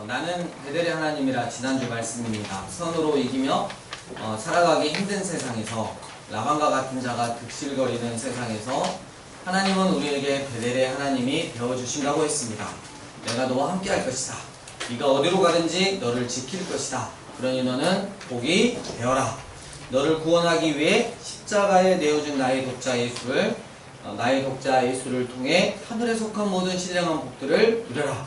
나는 베델의 하나님이라 지난주 말씀입니다. 선으로 이기며 살아가기 힘든 세상에서 라반과 같은 자가 득실거리는 세상에서 하나님은 우리에게 베델의 하나님이 되어주신다고 했습니다. 내가 너와 함께 할 것이다. 네가 어디로 가든지 너를 지킬 것이다. 그러니 너는 복이 되어라. 너를 구원하기 위해 십자가에 내어준 나의 독자 예수를 통해 하늘에 속한 모든 신령한 복들을 누려라.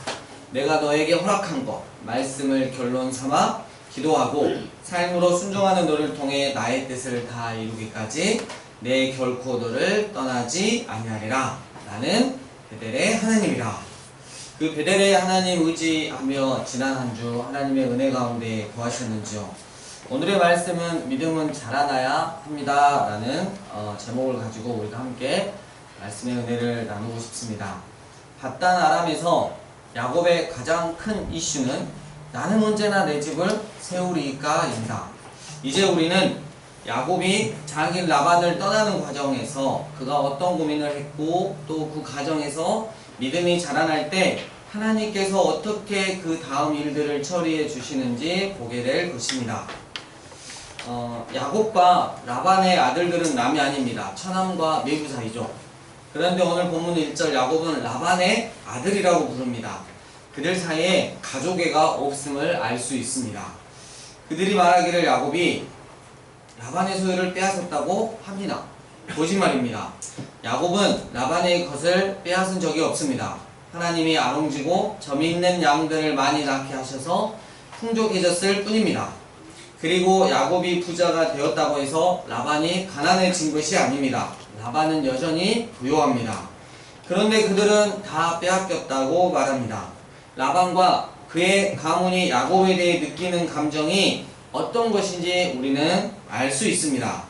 내가 너에게 허락한 것, 말씀을 결론 삼아 기도하고 삶으로 순종하는 너를 통해 나의 뜻을 다 이루기까지 내 결코 너를 떠나지 아니하리라. 나는 베델의 하나님이라. 그 베델의 하나님 의지하며 지난 한 주 하나님의 은혜 가운데 거하셨는지요? 오늘의 말씀은 믿음은 자라나야 합니다 라는 제목을 가지고 우리가 함께 말씀의 은혜를 나누고 싶습니다. 밧단 아람에서 야곱의 가장 큰 이슈는 나는 언제나 내 집을 세우리까입니다. 이제 우리는 야곱이 자기 라반을 떠나는 과정에서 그가 어떤 고민을 했고 또 그 과정에서 믿음이 자라날 때 하나님께서 어떻게 그 다음 일들을 처리해 주시는지 보게 될 것입니다. 야곱과 라반의 아들들은 남이 아닙니다. 처남과 매부 사이죠. 그런데 오늘 본문 1절 야곱은 라반의 아들이라고 부릅니다. 그들 사이에 가족애가 없음을 알 수 있습니다. 그들이 말하기를 야곱이 라반의 소유를 빼앗았다고 합니다. 거짓말입니다. 야곱은 라반의 것을 빼앗은 적이 없습니다. 하나님이 아롱지고 점이 있는 양들을 많이 낳게 하셔서 풍족해졌을 뿐입니다. 그리고 야곱이 부자가 되었다고 해서 라반이 가난해진 것이 아닙니다. 라반은 여전히 부요합니다. 그런데 그들은 다 빼앗겼다고 말합니다. 라반과 그의 가문이 야곱에 대해 느끼는 감정이 어떤 것인지 우리는 알 수 있습니다.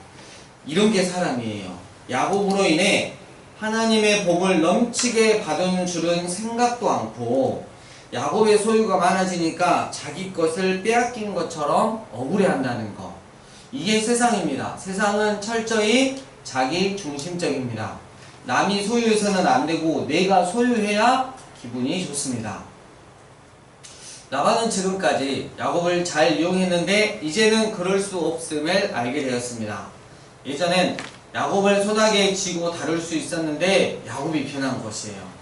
이런 게 사람이에요. 야곱으로 인해 하나님의 복을 넘치게 받은 줄은 생각도 않고 야곱의 소유가 많아지니까 자기 것을 빼앗긴 것처럼 억울해한다는 것. 이게 세상입니다. 세상은 철저히 자기 중심적입니다. 남이 소유해서는 안 되고 내가 소유해야 기분이 좋습니다. 라반은 지금까지 야곱을 잘 이용했는데 이제는 그럴 수 없음을 알게 되었습니다. 예전엔 야곱을 소나기에 쥐고 다룰 수 있었는데 야곱이 변한 것이에요.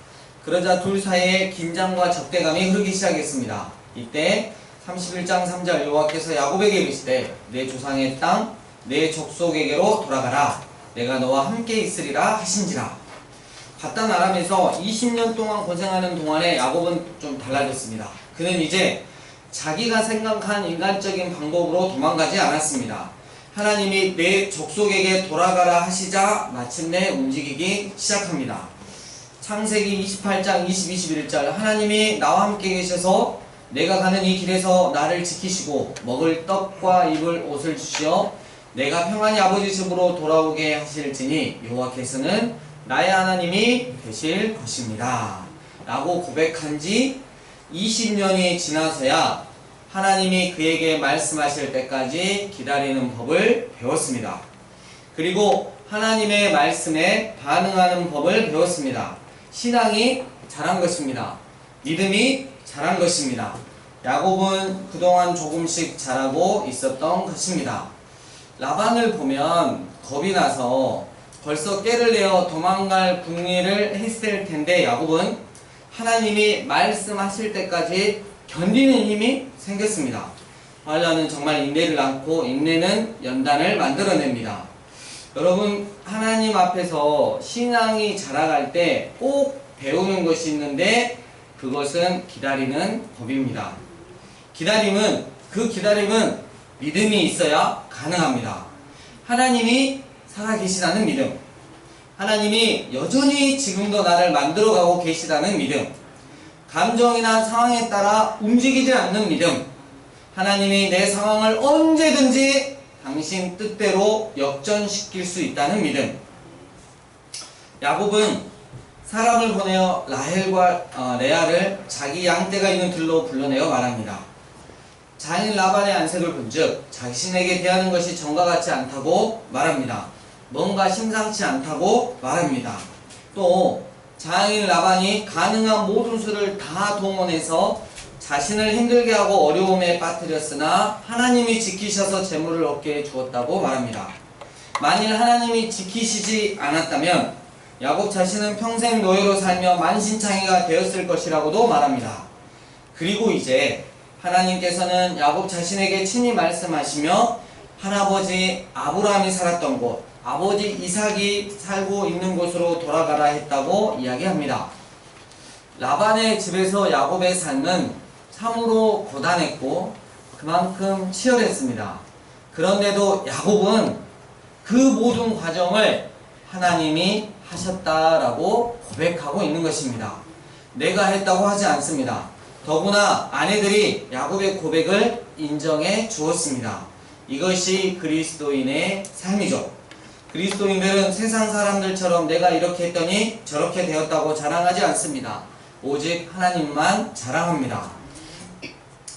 그러자 둘 사이에 긴장과 적대감이 흐르기 시작했습니다. 이때 31장 3절 여호와께서 야곱에게 이르시되 내 조상의 땅 내 족속에게로 돌아가라. 내가 너와 함께 있으리라 하신지라. 밧단 아람에서 20년 동안 고생하는 동안에 야곱은 좀 달라졌습니다. 그는 이제 자기가 생각한 인간적인 방법으로 도망가지 않았습니다. 하나님이 내 족속에게 돌아가라 하시자 마침내 움직이기 시작합니다. 창세기 28장 20-21절 하나님이 나와 함께 계셔서 내가 가는 이 길에서 나를 지키시고 먹을 떡과 입을 옷을 주시어 내가 평안히 아버지 집으로 돌아오게 하실지니 여호와께서는 나의 하나님이 되실 것입니다 라고 고백한 지 20년이 지나서야 하나님이 그에게 말씀하실 때까지 기다리는 법을 배웠습니다. 그리고 하나님의 말씀에 반응하는 법을 배웠습니다. 신앙이 자란 것입니다. 믿음이 자란 것입니다. 야곱은 그동안 조금씩 자라고 있었던 것입니다. 라반을 보면 겁이 나서 벌써 꾀를 내어 도망갈 궁리를 했을 텐데 야곱은 하나님이 말씀하실 때까지 견디는 힘이 생겼습니다. 하려는 정말 인내를 낳고 인내는 연단을 만들어냅니다. 여러분 하나님 앞에서 신앙이 자라갈 때 꼭 배우는 것이 있는데 그것은 기다리는 법입니다. 그 기다림은 믿음이 있어야 가능합니다. 하나님이 살아계시다는 믿음, 하나님이 여전히 지금도 나를 만들어가고 계시다는 믿음, 감정이나 상황에 따라 움직이지 않는 믿음, 하나님이 내 상황을 언제든지 당신 뜻대로 역전시킬 수 있다는 믿음. 야곱은 사람을 보내어 라헬과 레아를 자기 양떼가 있는 들로 불러내어 말합니다. 장인 라반의 안색을 본즉 자신에게 대하는 것이 정과 같지 않다고 말합니다. 뭔가 심상치 않다고 말합니다. 또 장인 라반이 가능한 모든 수를 다 동원해서 자신을 힘들게 하고 어려움에 빠뜨렸으나 하나님이 지키셔서 재물을 얻게 주었다고 말합니다. 만일 하나님이 지키시지 않았다면 야곱 자신은 평생 노예로 살며 만신창이가 되었을 것이라고도 말합니다. 그리고 이제 하나님께서는 야곱 자신에게 친히 말씀하시며 할아버지 아브라함이 살았던 곳, 아버지 이삭이 살고 있는 곳으로 돌아가라 했다고 이야기합니다. 라반의 집에서 야곱의 삶은 참으로 고단했고 그만큼 치열했습니다. 그런데도 야곱은 그 모든 과정을 하나님이 하셨다라고 고백하고 있는 것입니다. 내가 했다고 하지 않습니다. 더구나 아내들이 야곱의 고백을 인정해 주었습니다. 이것이 그리스도인의 삶이죠. 그리스도인들은 세상 사람들처럼 내가 이렇게 했더니 저렇게 되었다고 자랑하지 않습니다. 오직 하나님만 자랑합니다.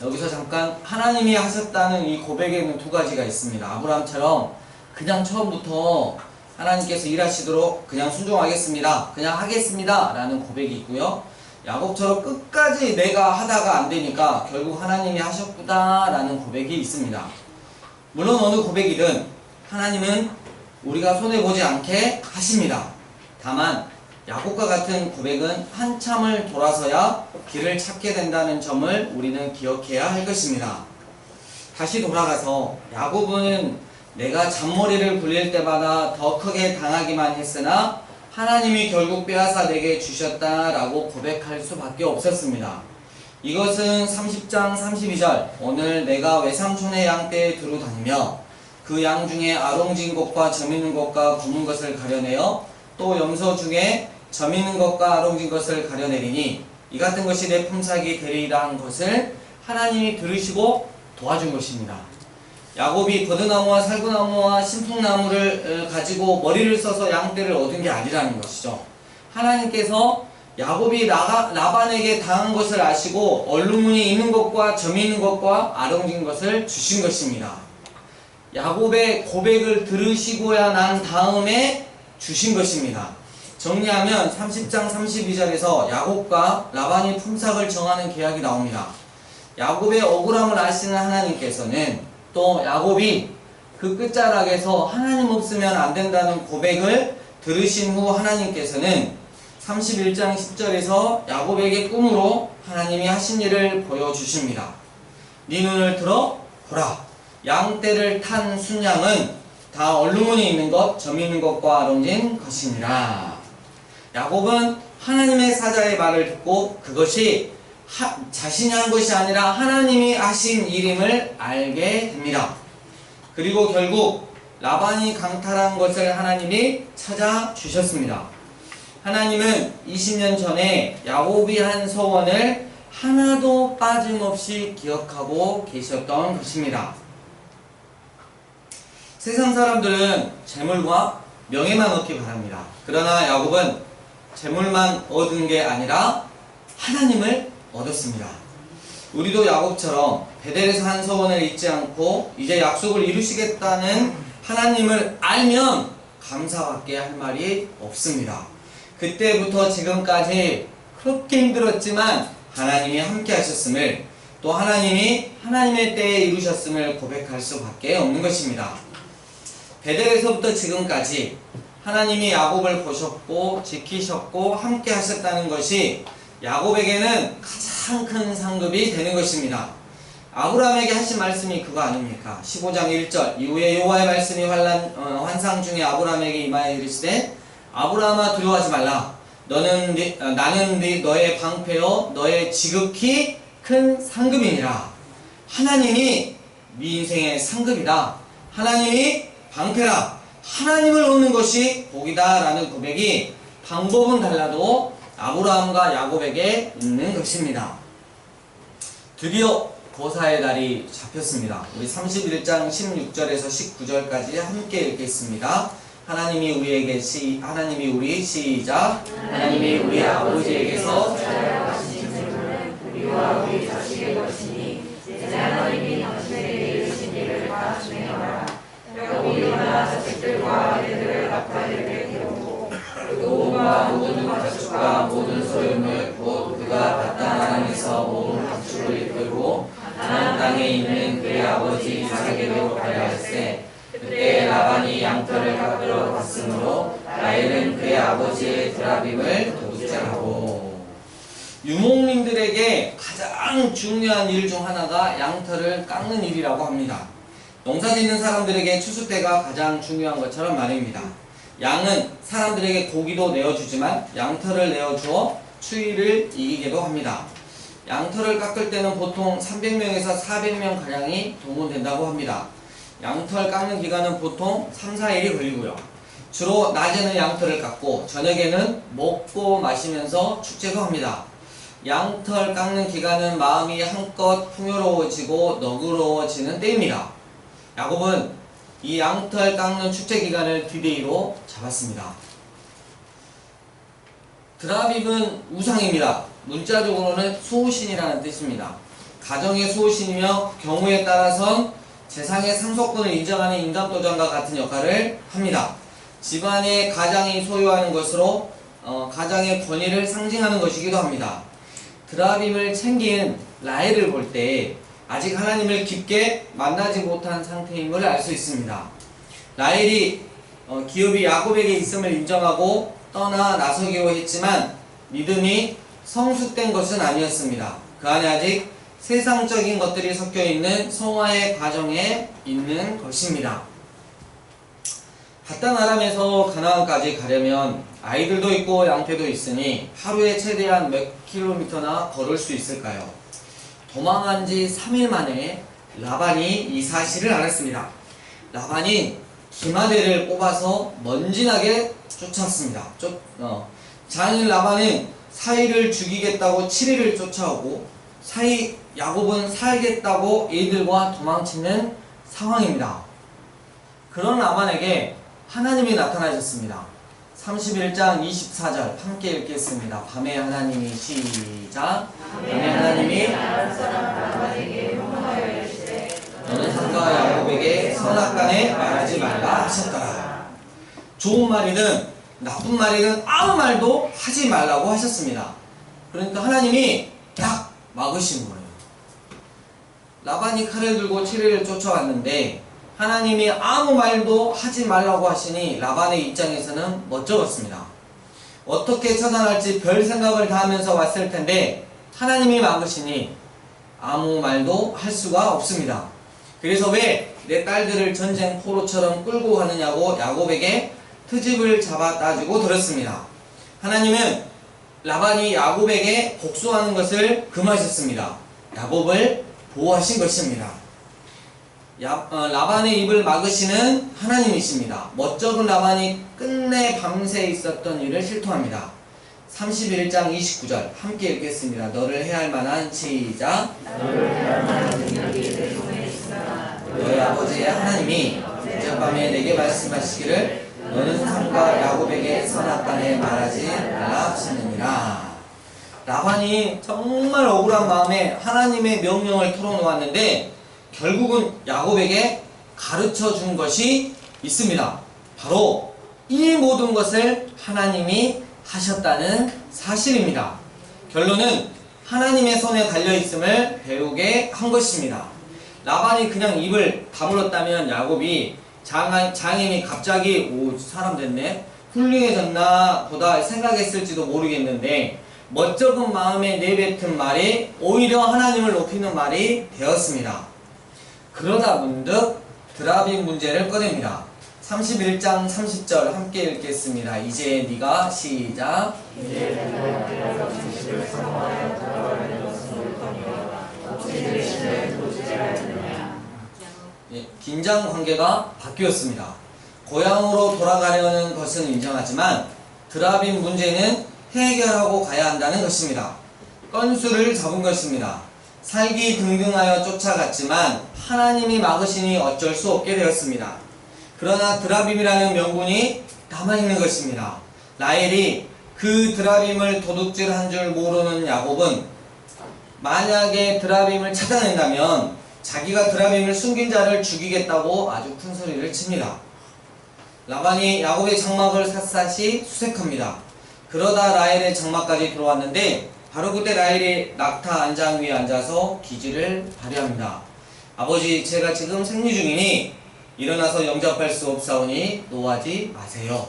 여기서 잠깐 하나님이 하셨다는 이 고백에는 두 가지가 있습니다. 아브라함처럼 그냥 처음부터 하나님께서 일하시도록 그냥 순종하겠습니다, 그냥 하겠습니다 라는 고백이 있고요. 야곱처럼 끝까지 내가 하다가 안 되니까 결국 하나님이 하셨구나 라는 고백이 있습니다. 물론 어느 고백이든 하나님은 우리가 손해보지 않게 하십니다. 다만 야곱과 같은 고백은 한참을 돌아서야 길을 찾게 된다는 점을 우리는 기억해야 할 것입니다. 다시 돌아가서 야곱은 내가 잔머리를 굴릴 때마다 더 크게 당하기만 했으나 하나님이 결국 빼앗아 내게 주셨다라고 고백할 수밖에 없었습니다. 이것은 30장 32절 오늘 내가 외삼촌의 양떼에 두루 다니며 그 양 중에 아롱진 것과 점 있는 것과 검은 것을 가려내어 또 염소 중에 점 있는 것과 아롱진 것을 가려내리니 이 같은 것이 내 품삯이 되리라 한 것을 하나님이 들으시고 도와준 것입니다. 야곱이 버드나무와 살구나무와 신풍나무를 가지고 머리를 써서 양떼를 얻은 게 아니라는 것이죠. 하나님께서 야곱이 라반에게 당한 것을 아시고 얼룩무늬 있는 것과 점이 있는 것과 아롱진 것을 주신 것입니다. 야곱의 고백을 들으시고야 난 다음에 주신 것입니다. 정리하면 30장 32절에서 야곱과 라반이 품삯을 정하는 계약이 나옵니다. 야곱의 억울함을 아시는 하나님께서는 또 야곱이 그 끝자락에서 하나님 없으면 안 된다는 고백을 들으신 후 하나님께서는 31장 10절에서 야곱에게 꿈으로 하나님이 하신 일을 보여주십니다. 네 눈을 들어 보라. 양떼를 탄 순양은 다 얼룩무늬 있는 것, 점 있는 것과 아롱진 것이니라. 야곱은 하나님의 사자의 말을 듣고 그것이 자신이 한 것이 아니라 하나님이 하신 일임을 알게 됩니다. 그리고 결국 라반이 강탈한 것을 하나님이 찾아주셨습니다. 하나님은 20년 전에 야곱이 한 서원을 하나도 빠짐없이 기억하고 계셨던 것입니다. 세상 사람들은 재물과 명예만 얻기 바랍니다. 그러나 야곱은 재물만 얻은 게 아니라 하나님을 얻었습니다. 우리도 야곱처럼 베델에서 한 서원을 잊지 않고 이제 약속을 이루시겠다는 하나님을 알면 감사밖에 할 말이 없습니다. 그때부터 지금까지 그렇게 힘들었지만 하나님이 함께 하셨음을, 또 하나님이 하나님의 때에 이루셨음을 고백할 수밖에 없는 것입니다. 베델에서부터 지금까지 하나님이 야곱을 보셨고 지키셨고 함께 하셨다는 것이 야곱에게는 가장 큰 상급이 되는 것입니다. 아브라함에게 하신 말씀이 그거 아닙니까? 15장 1절 이후에 여호와의 말씀이 환상 중에 아브라함에게 임하여 이르시되 아브라함아 두려워하지 말라. 나는 너의 방패요 너의 지극히 큰 상급이니라. 하나님이 네 인생의 상급이다. 하나님이 방패라. 하나님을 얻는 것이 복이다 라는 고백이 방법은 달라도 아브라함과 야곱에게 있는 것입니다. 드디어 보사의 날이 잡혔습니다. 우리 31장 16절에서 19절까지 함께 읽겠습니다. 하나님이 우리 시작. 하나님이 우리 아버지에게서 찾아가신 재물은 우리와 우리 자식의 것이니 제 하나님이 당신에게 이르신 일을 다 준행하라. 우리가 자식들과 아내들을 납달에게 데려오고 노후와 모든 가축과 모든 소유물 곧 그가 받다 나라에서 몸을 감추고 고향에 있는 그의 아버지 이삭에게로 가려 할세. 그때 라반이 양털을 깎으러 갔으므로 라헬은 그의 아버지의 드라빔을 도둑질하고. 유목민들에게 가장 중요한 일 중 하나가 양털을 깎는 일이라고 합니다. 농사짓는 사람들에게 추수 때가 가장 중요한 것처럼 말입니다. 양은 사람들에게 고기도 내어주지만 양털을 내어주어 추위를 이기기도 합니다. 양털을 깎을 때는 보통 300명에서 400명 가량이 동원된다고 합니다. 양털 깎는 기간은 보통 3, 4일이 걸리고요. 주로 낮에는 양털을 깎고 저녁에는 먹고 마시면서 축제도 합니다. 양털 깎는 기간은 마음이 한껏 풍요로워지고 너그러워지는 때입니다. 야곱은 이 양털 깎는 축제 기간을 디데이로 잡았습니다. 드라빔은 우상입니다. 문자적으로는 수호신이라는 뜻입니다. 가정의 수호신이며 경우에 따라선 재상의 상속권을 인정하는 인감도장과 같은 역할을 합니다. 집안의 가장이 소유하는 것으로 가장의 권위를 상징하는 것이기도 합니다. 드라빔을 챙긴 라헬을 볼 때 아직 하나님을 깊게 만나지 못한 상태임을 알 수 있습니다. 라헬이 기업이 야곱에게 있음을 인정하고 떠나 나서기로 했지만 믿음이 성숙된 것은 아니었습니다. 그 안에 아직 세상적인 것들이 섞여 있는 성화의 과정에 있는 것입니다. 핫단 아람에서 가나안까지 가려면 아이들도 있고 양떼도 있으니 하루에 최대한 몇 킬로미터나 걸을 수 있을까요? 도망한 지 3일 만에 라반이 이 사실을 알았습니다. 라반이 기마대를 뽑아서 먼지나게 쫓았습니다. 장인 라반은 사이를 죽이겠다고 7일을 쫓아오고 야곱은 살겠다고 이들과 도망치는 상황입니다. 그런 라반에게 하나님이 나타나셨습니다. 31장 24절 함께 읽겠습니다. 밤에 하나님이 시작. 밤에 하나님이 너는 산과 야곱에게 선악간에 말하지 말라 하셨더라. 좋은 말이든 나쁜 말이든 아무 말도 하지 말라고 하셨습니다. 그러니까 하나님이 딱 막으신 거예요. 라반이 칼을 들고 7일을 쫓아왔는데 하나님이 아무 말도 하지 말라고 하시니 라반의 입장에서는 멋쩍었습니다. 어떻게 처단할지 별 생각을 다 하면서 왔을 텐데 하나님이 막으시니 아무 말도 할 수가 없습니다. 그래서 왜 내 딸들을 전쟁 포로처럼 끌고 가느냐고 야곱에게 트집을 잡아 따지고 들었습니다. 하나님은 라반이 야곱에게 복수하는 것을 금하셨습니다. 야곱을 보호하신 것입니다. 라반의 입을 막으시는 하나님이십니다. 멋쩍은 라반이 끝내 밤새 있었던 일을 실토합니다. 31장 29절 함께 읽겠습니다. 너를 해할 만한 시작. 너의 아버지의 하나님이 어젯밤에 내게 말씀하시기를 너는 삼가 야곱에게 선악간에 말하지 말라 하셨느니라. 라반이 정말 억울한 마음에 하나님의 명령을 털어놓았는데 결국은 야곱에게 가르쳐 준 것이 있습니다. 바로 이 모든 것을 하나님이 하셨다는 사실입니다. 결론은 하나님의 손에 달려있음을 배우게 한 것입니다. 라반이 그냥 입을 다물었다면 야곱이 장인이 갑자기 사람 됐네? 훌륭해졌나 보다 생각했을지도 모르겠는데 멋쩍은 마음에 내뱉은 말이 오히려 하나님을 높이는 말이 되었습니다. 그러다 문득 드라빔 문제를 꺼냅니다. 31장 30절 함께 읽겠습니다. 이제 네가 시작. 긴장 관계가 바뀌었습니다. 고향으로 돌아가려는 것은 인정하지만 드라빔 문제는 해결하고 가야 한다는 것입니다. 건수를 잡은 것입니다. 살기 등등하여 쫓아갔지만 하나님이 막으시니 어쩔 수 없게 되었습니다. 그러나 드라빔이라는 명분이 남아있는 것입니다. 라헬이 그 드라빔을 도둑질한 줄 모르는 야곱은 만약에 드라빔을 찾아낸다면 자기가 드라빔을 숨긴 자를 죽이겠다고 아주 큰 소리를 칩니다. 라반이 야곱의 장막을 샅샅이 수색합니다. 그러다 라헬의 장막까지 들어왔는데 바로 그때 라헬이 낙타 안장 위에 앉아서 기지를 발휘합니다. 아버지 제가 지금 생리 중이니 일어나서 영접할 수 없사오니 노하지 마세요.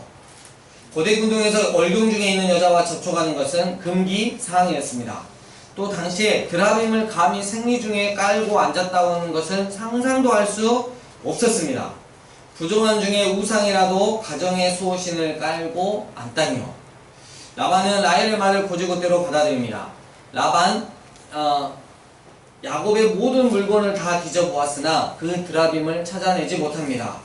고대 군동에서 얼경 중에 있는 여자와 접촉하는 것은 금기 사항이었습니다. 또 당시에 드라빔을 감히 생리 중에 깔고 앉았다고 하는 것은 상상도 할 수 없었습니다. 부정한 중에 우상이라도 가정의 수호신을 깔고 앉다니요. 라반은 라헬의 말을 곧이곧대로 받아들입니다. 라반 야곱의 모든 물건을 다 뒤져보았으나 그 드라빔을 찾아내지 못합니다.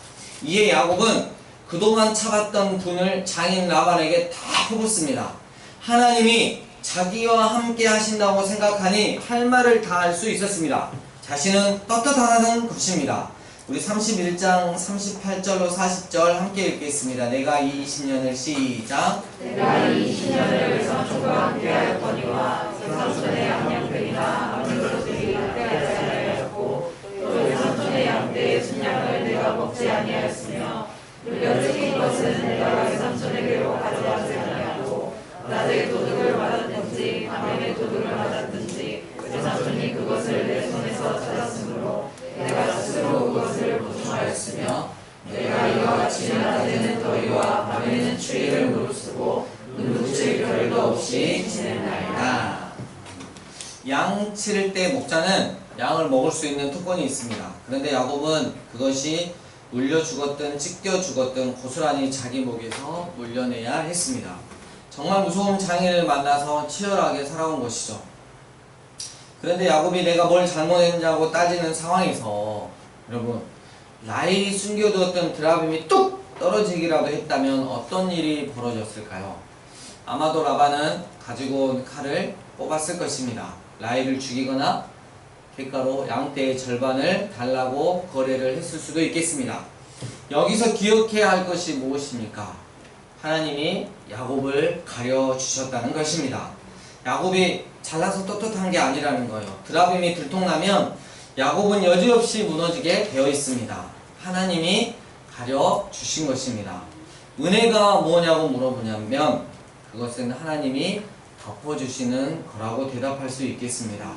이에 야곱은 그동안 참았던 분을 장인 라반에게 다 퍼붓습니다. 하나님이 자기와 함께 하신다고 생각하니 할 말을 다 할 수 있었습니다. 자신은 떳떳하다는 것입니다. 우리 31장 38절로 40절 함께 읽겠습니다. 내가 이 20년을 시작. 내가 이 20년을 삼촌과 함께하였거니와 삼촌의 양양들이나 아무것들이 함께하지 아니하였고 또 삼촌의 양떼의 순양을 내가 먹지 아니하였으며 물려주긴 것은 내가 외삼촌에게로 가져가지 아니하고 낮에 도둑을 맞았든지 밤에 도둑을 맞았든지 외삼촌이 그것을 내 손에서 찾았으므로 내가 스스로 그것을 보충하였으며 내가 이와 같이 낮에는 더위와 밤에는 추위를 무릅쓰고 눈붙일 겨를도 없이 지낸나이다. 양 치를 때 목자는 양을 먹을 수 있는 특권이 있습니다. 그런데 야곱은 그것이 물려 죽었든 찢겨 죽었든 고스란히 자기 목에서 물려내야 했습니다. 정말 무서운 장애를 만나서 치열하게 살아온 것이죠. 그런데 야곱이 내가 뭘 잘못했냐고 따지는 상황에서 여러분 라헬이 숨겨두었던 드라빔이 뚝 떨어지기라도 했다면 어떤 일이 벌어졌을까요? 아마도 라반은 가지고 온 칼을 뽑았을 것입니다. 라헬을 죽이거나 객가로 양떼의 절반을 달라고 거래를 했을 수도 있겠습니다. 여기서 기억해야 할 것이 무엇입니까? 하나님이 야곱을 가려주셨다는 것입니다. 야곱이 잘나서 떳떳한 게 아니라는 거예요. 드라빔이 들통나면 야곱은 여지없이 무너지게 되어 있습니다. 하나님이 가려주신 것입니다. 은혜가 뭐냐고 물어보냐면 그것은 하나님이 덮어주시는 거라고 대답할 수 있겠습니다.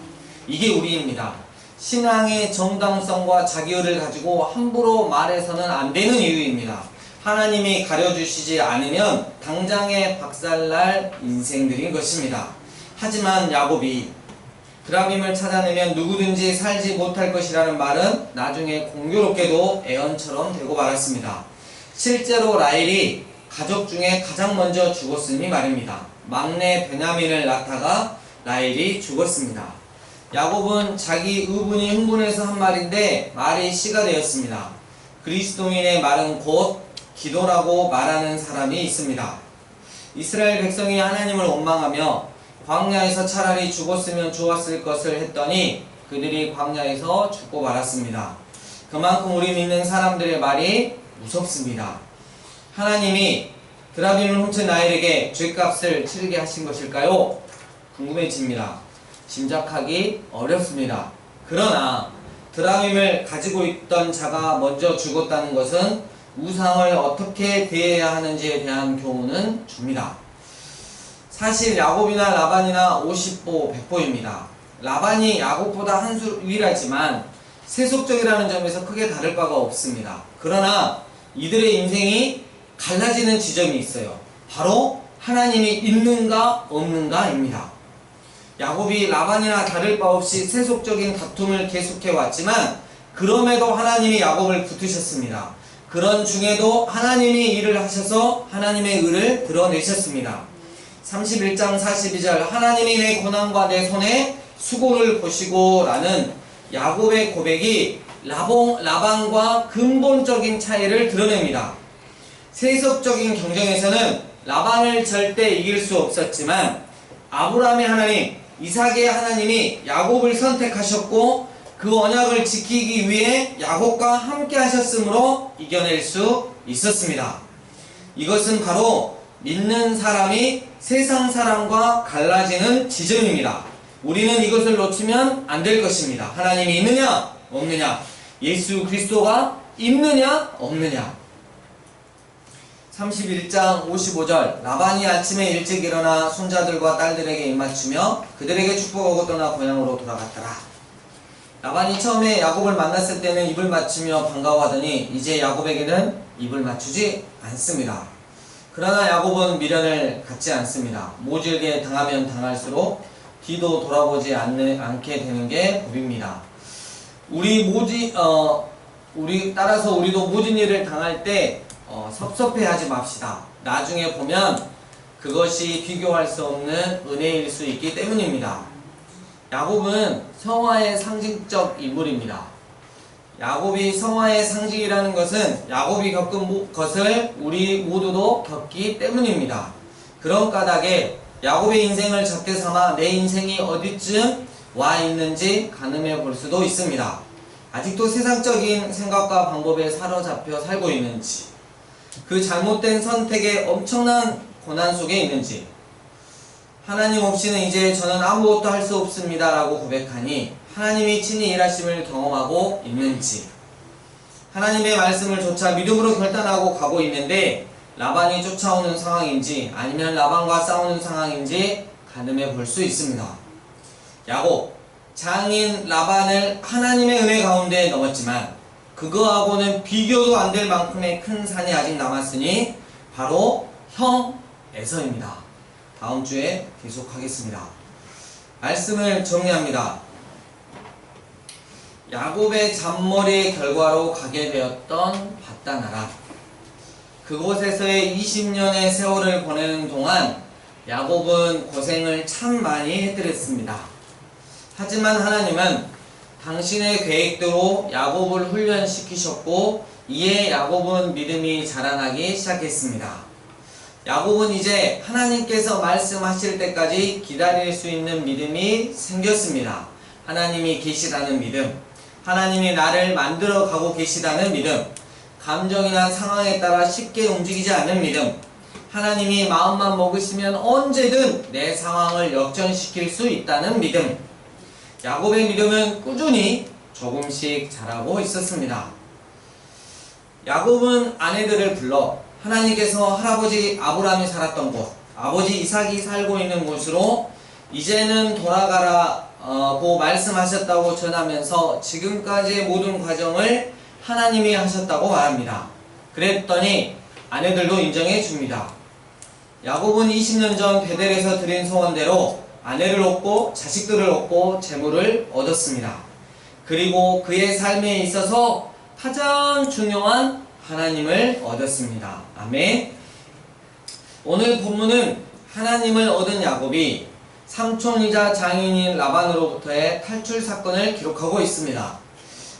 이게 우리입니다. 신앙의 정당성과 자기의를 가지고 함부로 말해서는 안 되는 이유입니다. 하나님이 가려주시지 않으면 당장에 박살날 인생들인 것입니다. 하지만 야곱이 드라빔을 찾아내면 누구든지 살지 못할 것이라는 말은 나중에 공교롭게도 애언처럼 되고 말았습니다. 실제로 라헬이 가족 중에 가장 먼저 죽었으니 말입니다. 막내 베냐민을 낳다가 라헬이 죽었습니다. 야곱은 자기 의분이 흥분해서 한 말인데 말이 시가 되었습니다. 그리스도인의 말은 곧 기도라고 말하는 사람이 있습니다. 이스라엘 백성이 하나님을 원망하며 광야에서 차라리 죽었으면 좋았을 것을 했더니 그들이 광야에서 죽고 말았습니다. 그만큼 우리 믿는 사람들의 말이 무섭습니다. 하나님이 드라빔을 훔친 라헬에게 죗값을 치르게 하신 것일까요? 궁금해집니다. 짐작하기 어렵습니다. 그러나 드라빔을 가지고 있던 자가 먼저 죽었다는 것은 우상을 어떻게 대해야 하는지에 대한 교훈은 줍니다. 사실 야곱이나 라반이나 50보 100보입니다. 라반이 야곱보다 한 수 유일하지만 세속적이라는 점에서 크게 다를 바가 없습니다. 그러나 이들의 인생이 갈라지는 지점이 있어요. 바로 하나님이 있는가 없는가입니다. 야곱이 라반이나 다를 바 없이 세속적인 다툼을 계속해 왔지만 그럼에도 하나님이 야곱을 붙으셨습니다. 그런 중에도 하나님이 일을 하셔서 하나님의 의를 드러내셨습니다. 31장 42절 하나님이 내 고난과 내 손에 수고를 보시고 라는 야곱의 고백이 라반과 근본적인 차이를 드러냅니다. 세속적인 경쟁에서는 라반을 절대 이길 수 없었지만 아브라함의 하나님, 이삭의 하나님이 야곱을 선택하셨고 그 언약을 지키기 위해 야곱과 함께 하셨으므로 이겨낼 수 있었습니다. 이것은 바로 믿는 사람이 세상 사람과 갈라지는 지점입니다. 우리는 이것을 놓치면 안 될 것입니다. 하나님이 있느냐 없느냐, 예수 그리스도가 있느냐 없느냐. 31장 55절 라반이 아침에 일찍 일어나 손자들과 딸들에게 입맞추며 그들에게 축복하고 떠나 고향으로 돌아갔더라. 라반이 처음에 야곱을 만났을 때는 입을 맞추며 반가워하더니 이제 야곱에게는 입을 맞추지 않습니다. 그러나 야곱은 미련을 갖지 않습니다. 모질게 당하면 당할수록 뒤도 돌아보지 않게 되는 게 법입니다. 따라서 우리도 모진 일을 당할 때 섭섭해하지 맙시다. 나중에 보면 그것이 비교할 수 없는 은혜일 수 있기 때문입니다. 야곱은 성화의 상징적 인물입니다. 야곱이 성화의 상징이라는 것은 야곱이 겪은 것을 우리 모두도 겪기 때문입니다. 그런 까닭에 야곱의 인생을 잣대 삼아 내 인생이 어디쯤 와 있는지 가늠해 볼 수도 있습니다. 아직도 세상적인 생각과 방법에 사로잡혀 살고 있는지, 그 잘못된 선택에 엄청난 고난 속에 있는지, 하나님 없이는 이제 저는 아무것도 할 수 없습니다 라고 고백하니 하나님이 친히 일하심을 경험하고 있는지, 하나님의 말씀을 조차 믿음으로 결단하고 가고 있는데 라반이 쫓아오는 상황인지 아니면 라반과 싸우는 상황인지 가늠해 볼 수 있습니다. 야곱, 장인 라반을 하나님의 은혜 가운데 넘었지만 그거하고는 비교도 안 될 만큼의 큰 산이 아직 남았으니 바로 형 에서입니다. 다음 주에 계속하겠습니다. 말씀을 정리합니다. 야곱의 잔머리의 결과로 가게 되었던 밧단아람, 그곳에서의 20년의 세월을 보내는 동안 야곱은 고생을 참 많이 해드렸습니다. 하지만 하나님은 당신의 계획대로 야곱을 훈련시키셨고 이에 야곱은 믿음이 자라나기 시작했습니다. 야곱은 이제 하나님께서 말씀하실 때까지 기다릴 수 있는 믿음이 생겼습니다. 하나님이 계시다는 믿음, 하나님이 나를 만들어 가고 계시다는 믿음, 감정이나 상황에 따라 쉽게 움직이지 않는 믿음, 하나님이 마음만 먹으시면 언제든 내 상황을 역전시킬 수 있다는 믿음. 야곱의 믿음은 꾸준히 조금씩 자라고 있었습니다. 야곱은 아내들을 불러 하나님께서 할아버지 아브라함이 살았던 곳, 아버지 이삭이 살고 있는 곳으로 이제는 돌아가라고 말씀하셨다고 전하면서 지금까지의 모든 과정을 하나님이 하셨다고 말합니다. 그랬더니 아내들도 인정해 줍니다. 야곱은 20년 전 베델에서 드린 소원대로 아내를 얻고 자식들을 얻고 재물을 얻었습니다. 그리고 그의 삶에 있어서 가장 중요한 하나님을 얻었습니다. 아멘. 오늘 본문은 하나님을 얻은 야곱이 삼촌이자 장인인 라반으로부터의 탈출 사건을 기록하고 있습니다.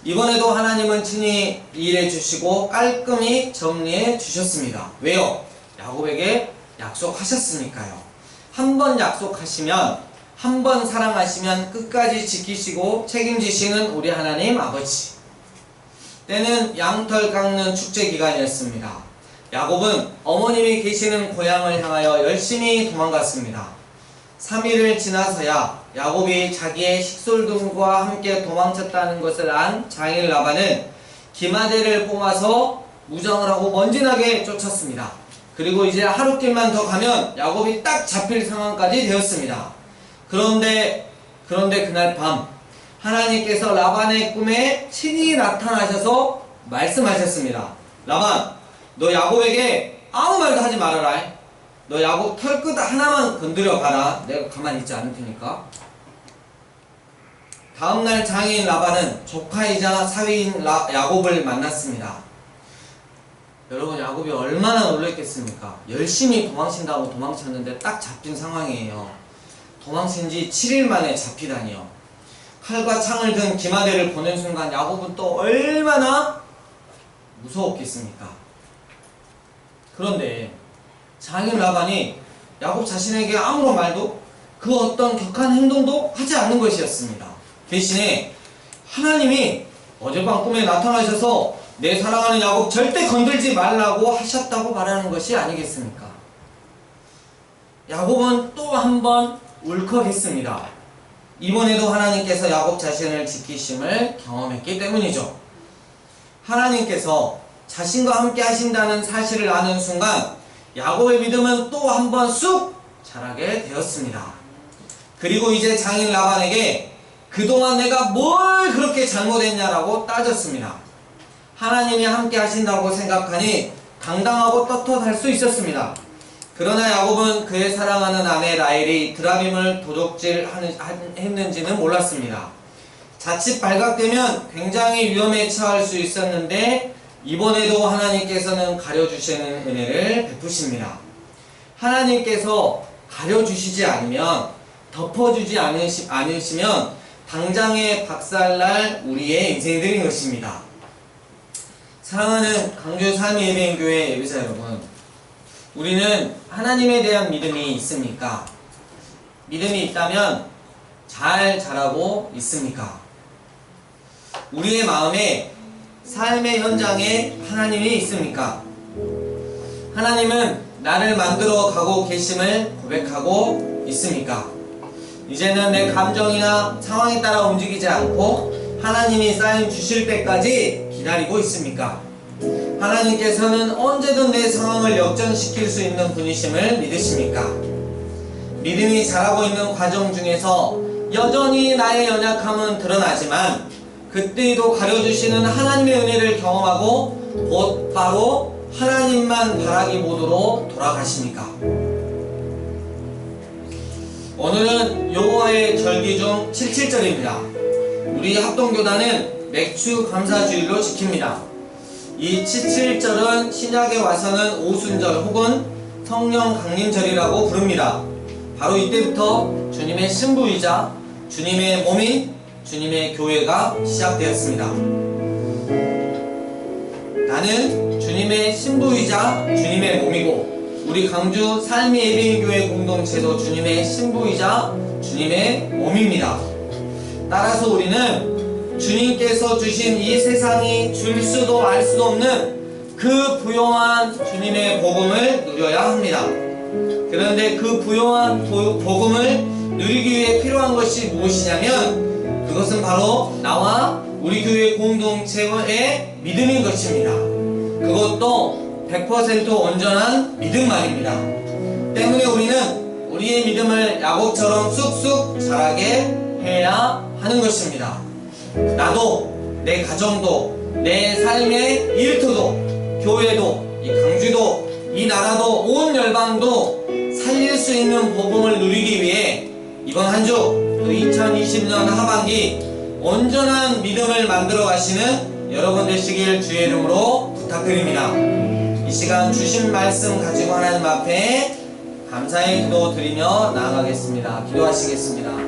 이번에도 하나님은 친히 일해 주시고 깔끔히 정리해 주셨습니다. 왜요? 야곱에게 약속하셨으니까요. 한 번 약속하시면, 한 번 사랑하시면 끝까지 지키시고 책임지시는 우리 하나님 아버지. 때는 양털 깎는 축제 기간이었습니다. 야곱은 어머님이 계시는 고향을 향하여 열심히 도망갔습니다. 3일을 지나서야 야곱이 자기의 식솔들과 함께 도망쳤다는 것을 안 장인 라반은 기마대를 뽑아서 무장을 하고 먼지나게 쫓았습니다. 그리고 이제 하루길만 더 가면 야곱이 딱 잡힐 상황까지 되었습니다. 그런데 그날 밤 하나님께서 라반의 꿈에 친히 나타나셔서 말씀하셨습니다. 라반, 너 야곱에게 아무 말도 하지 말아라. 너 야곱 털끝 하나만 건드려 봐라. 내가 가만히 있지 않을 테니까. 다음날 장인 라반은 조카이자 사위인 야곱을 만났습니다. 여러분, 야곱이 얼마나 놀랐겠습니까? 열심히 도망친다고 도망쳤는데 딱 잡힌 상황이에요. 도망친 지 7일 만에 잡히다니요. 칼과 창을 든 기마대를 보는 순간 야곱은 또 얼마나 무서웠겠습니까? 그런데 장인 라반이 야곱 자신에게 아무런 말도 그 어떤 격한 행동도 하지 않는 것이었습니다. 대신에 하나님이 어젯밤 꿈에 나타나셔서 내 사랑하는 야곱 절대 건들지 말라고 하셨다고 말하는 것이 아니겠습니까? 야곱은 또 한 번 울컥했습니다. 이번에도 하나님께서 야곱 자신을 지키심을 경험했기 때문이죠. 하나님께서 자신과 함께 하신다는 사실을 아는 순간 야곱의 믿음은 또 한 번 쑥 자라게 되었습니다. 그리고 이제 장인 라반에게 그동안 내가 뭘 그렇게 잘못했냐라고 따졌습니다. 하나님이 함께 하신다고 생각하니 당당하고 떳떳할 수 있었습니다. 그러나 야곱은 그의 사랑하는 아내 라헬이 드라빔을 도둑질했는지는 몰랐습니다. 자칫 발각되면 굉장히 위험에 처할 수 있었는데 이번에도 하나님께서는 가려주시는 은혜를 베푸십니다. 하나님께서 가려주시지 않으면, 덮어주지 않으시면 당장에 박살날 우리의 인생들인 것입니다. 사랑하는 강주 삼위예배인교회 예배자 여러분, 우리는 하나님에 대한 믿음이 있습니까? 믿음이 있다면 잘 자라고 있습니까? 우리의 마음에, 삶의 현장에 하나님이 있습니까? 하나님은 나를 만들어 가고 계심을 고백하고 있습니까? 이제는 내 감정이나 상황에 따라 움직이지 않고 하나님이 사인 주실 때까지 기다리고 있습니까? 하나님께서는 언제든 내 상황을 역전시킬 수 있는 분이심을 믿으십니까? 믿음이 자라고 있는 과정 중에서 여전히 나의 연약함은 드러나지만 그때에도 가려주시는 하나님의 은혜를 경험하고 곧 바로 하나님만 바라기 모드로 돌아가십니까? 오늘은 여호와의 절기 중 77절입니다. 우리 합동교단은 맥주 감사주일로 지킵니다. 이 77절은 신약에 와서는 오순절 혹은 성령 강림절이라고 부릅니다. 바로 이때부터 주님의 신부이자 주님의 몸인 주님의 교회가 시작되었습니다. 나는 주님의 신부이자 주님의 몸이고 우리 강주 삶의 예배인교회 공동체도 주님의 신부이자 주님의 몸입니다. 따라서 우리는 주님께서 주신 이 세상이 줄 수도 알 수도 없는 그 부요한 주님의 복음을 누려야 합니다. 그런데 그 부요한 복음을 누리기 위해 필요한 것이 무엇이냐면 그것은 바로 나와 우리 교회 공동체의 믿음인 것입니다. 그것도 100% 온전한 믿음 말입니다. 때문에 우리는 우리의 믿음을 야곱처럼 쑥쑥 자라게 해야 하는 것입니다. 나도, 내 가정도, 내 삶의 일터도, 교회도, 이 강주도, 이 나라도, 온 열방도 살릴 수 있는 복음을 누리기 위해 이번 한 주, 또 2020년 하반기 온전한 믿음을 만들어 가시는 여러분 되시길 주의 이름으로 부탁드립니다. 이 시간 주신 말씀 가지고 하나님 앞에 감사의 기도 드리며 나아가겠습니다. 기도하시겠습니다.